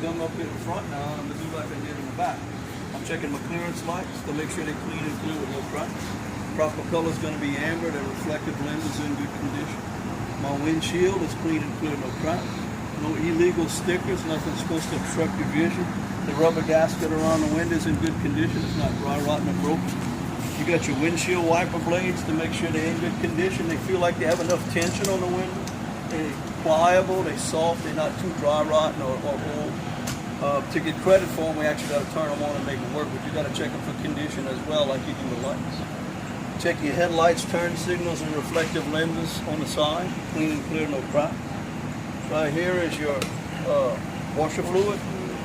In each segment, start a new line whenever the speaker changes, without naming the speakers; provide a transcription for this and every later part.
come up in the front now, I'm gonna do like I did in the back. I'm checking my clearance lights to make sure they're clean and clear with no cracks. Proper color is gonna be amber, the reflective lens is in good condition. My windshield is clean and clear, no cracks. No illegal stickers, nothing supposed to obstruct your vision. The rubber gasket around the window is in good condition, it's not dry, rotten, or broken. You got your windshield wiper blades to make sure they're in good condition. They feel like they have enough tension on the window. They're pliable, they're soft, they're not too dry, rotten, or old. To get credit for them, we actually got to turn them on and make them work, but you got to check them for condition as well, like you do the lights. Check your headlights, turn signals, and reflective lenses on the side. Clean and clear, no cracks. Right here is your washer fluid,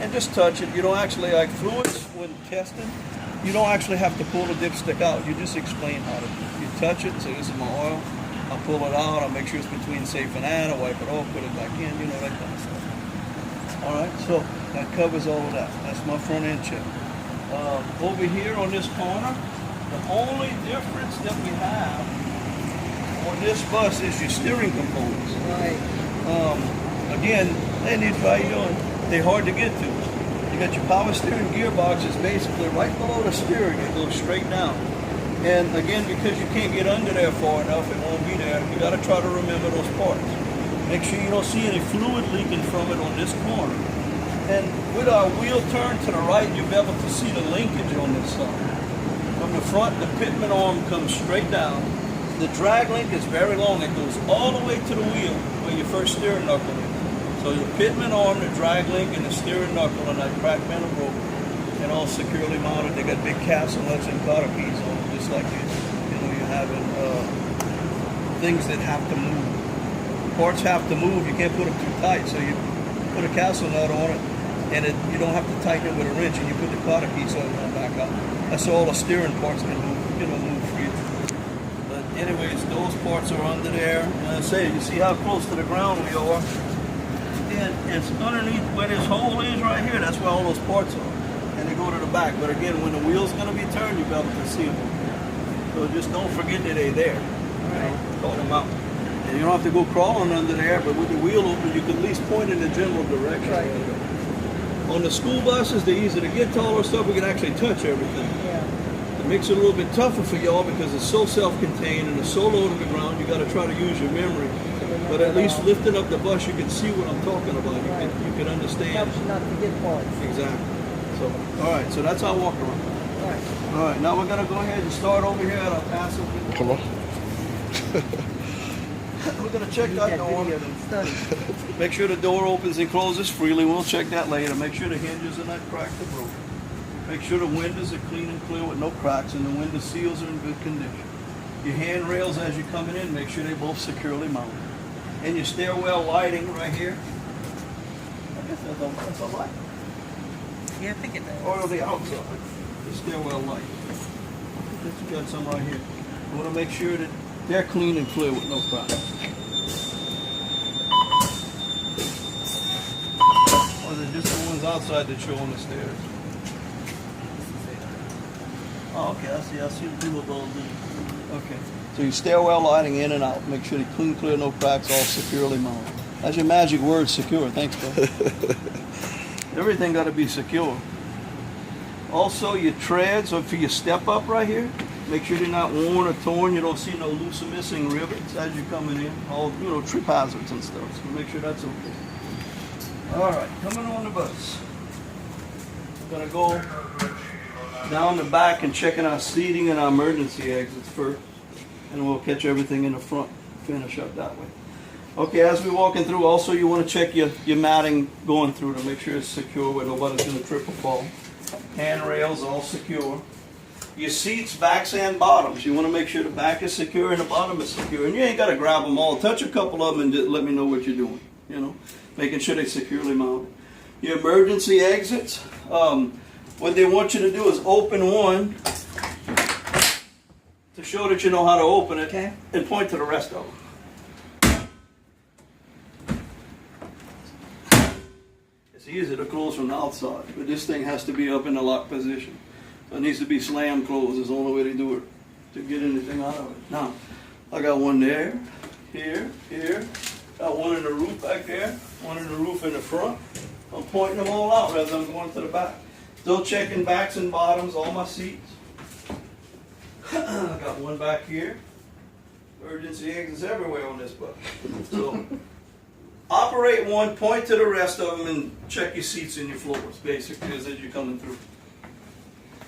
and just touch it. You don't actually, like fluids when testing, you don't actually have to pull the dipstick out. You just explain how to do it. You touch it, say this is my oil. I'll pull it out, I'll make sure it's between safe and out, I'll wipe it off, put it back in, you know, that kind of stuff. All right, so that covers all of that. That's my front end check. Over here on this corner, the only difference that we have on this bus is your steering components.
Right.
Again, they need value on. They're hard to get to. You got your power steering gearbox is basically right below the steering. It goes straight down. And again, because you can't get under there far enough, it won't be there. You got to try to remember those parts. Make sure you don't see any fluid leaking from it on this corner. And with our wheel turned to the right, you'll be able to see the linkage on this side. From the front, the pitman arm comes straight down. The drag link is very long. It goes all the way to the wheel where your first steering knuckle is. So the pitman arm, the drag link, and the steering knuckle and that crack panel broken, and all securely mounted. They got big castle nuts and cotter keys on them, just like you're having things that have to move. Parts have to move. You can't put them too tight. So you put a castle nut on it, and you don't have to tighten it with a wrench, and you put the cotter keys on it and back out. That's all the steering parts can move, move freely. But anyways, those parts are under there. And I say, you see how close to the ground we are? And it's underneath where this hole is right here. That's where all those parts are. And they go to the back. But again, when the wheel's going to be turned, you'll be able to see them. So just don't forget that they're there. Call them out. And you don't have to go crawling under there, but with the wheel open, you can at least point in the general direction.
Right.
On the school buses, they're easy to get to all our stuff. We can actually touch everything.
Yeah.
It makes it a little bit tougher for y'all because it's so self-contained and it's so low to the ground. You got to try to use your memory. But at least lifting up the bus, you can see what I'm talking about. You can understand.
Helps you not to get parts.
Exactly. So, all right. So that's our walk around.
All right.
All right. Now we're gonna go ahead and start over here at our passenger.
Come on.
We're gonna check that door. Make sure the door opens and closes freely. We'll check that later. Make sure the hinges are not cracked or broken. Make sure the windows are clean and clear with no cracks, and the window seals are in good condition. Your handrails as you're coming in, make sure they're both securely mounted. And your stairwell lighting right here. I guess that's a light.
Yeah, I think it does.
Or the outside, the stairwell light. You got some right here. You want to make sure that they're clean and clear with no cracks. Or they're just the ones outside that show on the stairs. Oh, okay, I see the people those. Okay. So your stairwell lighting in and out. Make sure they're clean, clear, no cracks, all securely mounted. That's your magic word, secure. Thanks, bro. Everything got to be secure. Also, your treads, or for your step up right here, make sure they're not worn or torn. You don't see no loose or missing rivets as you're coming in. All, trip hazards and stuff. So make sure that's okay. All right, coming on the bus. We're gonna go down the back and checking our seating and our emergency exits first. And we'll catch everything in the front, finish up that way. Okay, as we're walking through, also you want to check your matting going through to make sure it's secure where nobody's going to trip or fall. Handrails all secure. Your seats, backs and bottoms. You want to make sure the back is secure and the bottom is secure. And you ain't got to grab them all. Touch a couple of them and just let me know what you're doing. Making sure they're securely mounted. Your emergency exits. What they want you to do is open one to show that you know how to open it,
okay,
and point to the rest of them. It's easy to close from the outside, but this thing has to be up in the lock position. So it needs to be slam closed. It's the only way to do it, to get anything out of it. Now, I got one there, here, got one in the roof back there, one in the roof in the front. I'm pointing them all out rather than going to the back. Still checking backs and bottoms, all my seats. I got one back here. Emergency exits everywhere on this bus. So, operate one, point to the rest of them, and check your seats and your floors, basically, as you're coming through.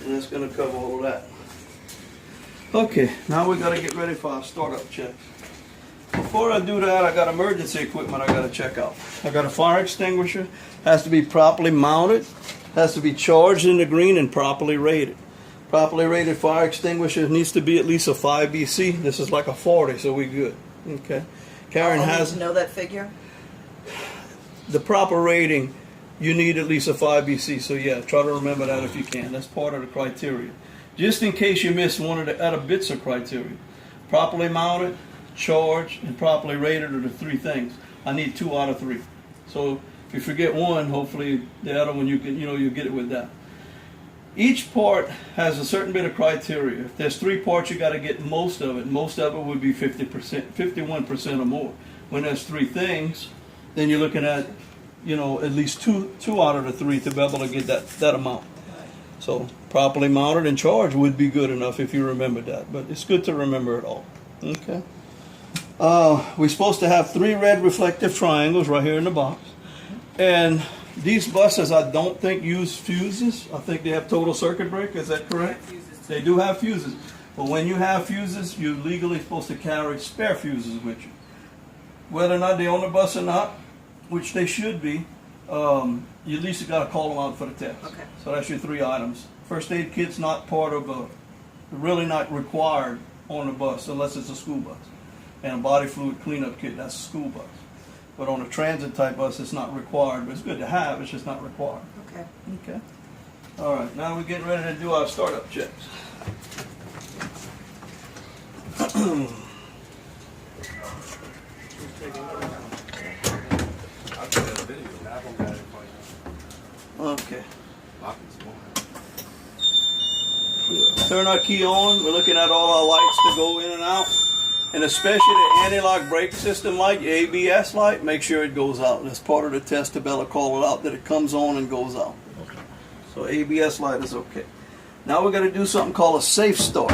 And that's going to cover all of that. Okay, now we got to get ready for our startup check. Before I do that, I got emergency equipment I got to check out. I got a fire extinguisher, has to be properly mounted, has to be charged in the green and properly rated. Properly rated fire extinguisher needs to be at least a 5 BC. This is like a 40, so we good. Okay. Karen has
know that figure?
the proper rating. You need at least a 5 BC. So yeah, try to remember that if you can. That's part of the criteria. Just in case you miss one of the other bits of criteria. Properly mounted, charged, and properly rated are the three things. I need 2 out of 3. So if you forget one, hopefully the other one you get it with that. Each part has a certain bit of criteria. If there's 3 parts, you got to get most of it. Most of it would be 50%, 51% or more. When there's 3 things, then you're looking at, at least two out of the 3 to be able to get that amount. So properly mounted and charged would be good enough if you remember that. But it's good to remember it all. Okay. We're supposed to have 3 red reflective triangles right here in the box. And these buses, I don't think use fuses. I think they have total circuit breaker. Is that correct? They do have fuses. But when you have fuses, you're legally supposed to carry spare fuses with you. Whether or not they're on the bus or not, which they should be, you at least got to call them out for the test.
Okay.
So that's your 3 items. First aid kit's not part of really not required on the bus unless it's a school bus. And a body fluid cleanup kit, that's a school bus. But on a transit type bus, it's not required. But it's good to have, it's just not required.
Okay.
Okay. All right, now we're getting ready to do our startup checks. Okay. Turn our key on. We're looking at all our lights to go in and out. And especially the anti-lock brake system light, your ABS light, make sure it goes out. That's part of the test to be able to call it out, that it comes on and goes out. Okay. So ABS light is okay. Now we're going to do something called a safe start.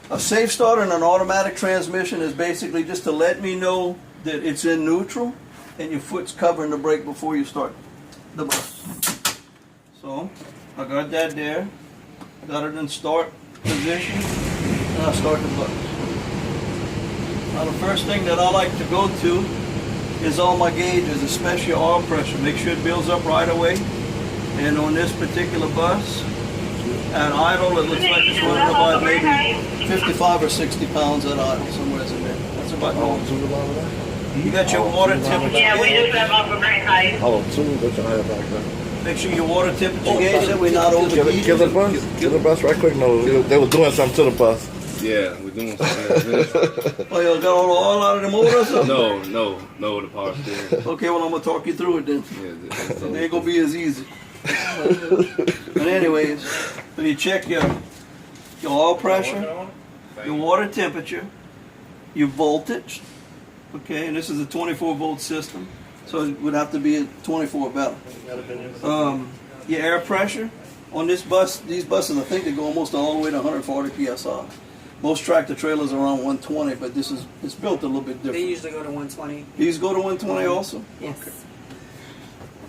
A safe start in an automatic transmission is basically just to let me know that it's in neutral and your foot's covering the brake before you start the bus. So I got that there. Got it in start position, and I start the bus. Now the first thing that I like to go to is all my gauges, especially oil pressure. Make sure it builds up right away. And on this particular bus, at idle, it looks like it's running about maybe 55 or 60 pounds at idle, somewhere in there. That's about normal. You got your water temperature.
Yeah, we just left off of Great Heights.
Oh, 2, that's a higher back there.
Make sure your water temperature gauge that we're not overheating.
Give the bus right quick. No, they were doing something to the bus.
Yeah, we're doing something.
Oh, you got all the oil out of the motor or something?
No, the power steering.
Okay, well, I'm going to talk you through it then.
Yeah,
It ain't going to be as easy. But anyways, so you check your oil pressure, your water temperature, your voltage, okay, and this is a 24 volt system, so it would have to be at 24 better. Your air pressure on this bus, these buses, I think they go almost all the way to 140 psi. Most tractor trailers are around 120, but it's built a little bit different.
They usually go to 120.
These go to 120 also?
Yes.
Okay.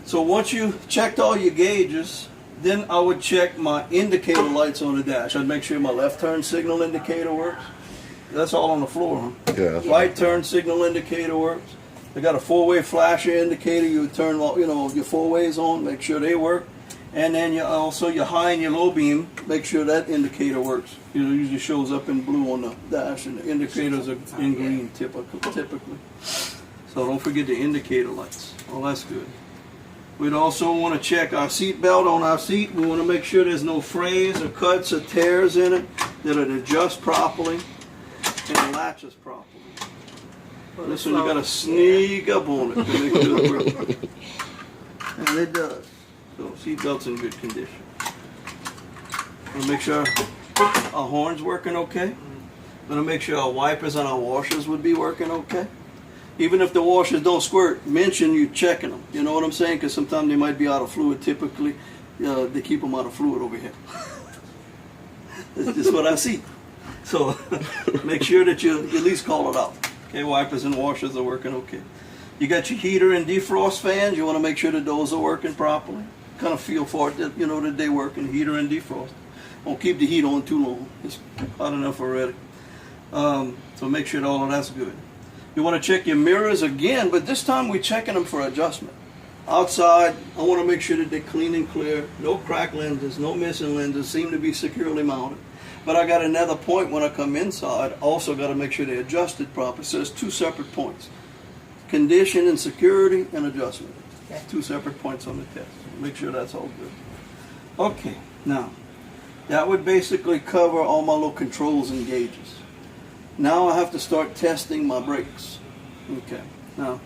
So once you checked all your gauges, then I would check my indicator lights on the dash. I'd make sure my left turn signal indicator works. That's all on the floor, huh?
Yeah.
Right turn signal indicator works. They got a 4-way flasher indicator. You would turn, your 4 ways on, make sure they work. And then also your high and your low beam, make sure that indicator works. It usually shows up in blue on the dash, and the indicators are in green typically. So don't forget the indicator lights. Well, that's good. We'd also want to check our seat belt on our seat. We want to make sure there's no frays or cuts or tears in it, that it adjusts properly and latches properly. This one you got to sneak up on it to make sure it works. And it does. So seat belt's in good condition. We'll make sure our horn's working okay. We're going to make sure our wipers and our washers would be working okay. Even if the washers don't squirt, mention you checking them. You know what I'm saying? Because sometimes they might be out of fluid. Typically, they keep them out of fluid over here. That's just what I see. So make sure that you at least call it out. Okay, wipers and washers are working okay. You got your heater and defrost fans. You want to make sure that those are working properly. Kind of feel for it that that they working, heater and defrost. Don't keep the heat on too long. It's hot enough already. So make sure that all of that's good. You want to check your mirrors again, but this time we're checking them for adjustment. Outside, I want to make sure that they're clean and clear. No cracked lenses, no missing lenses, seem to be securely mounted. But I got another point when I come inside. Also got to make sure they're adjusted properly. So there's two separate points. Condition and security and adjustment.
Okay.
Two separate points on the test. Make sure that's all good. Okay, now, that would basically cover all my little controls and gauges. Now I have to start testing my brakes. Okay, now,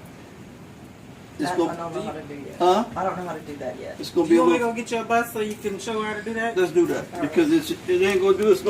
it's
I don't
going
know how to do yet.
Huh?
I don't know how to do that yet.
it's gonna be
You
a
want me to
little,
go get your bus so you can show her how to do that?
let's do that, because it ain't gonna do us no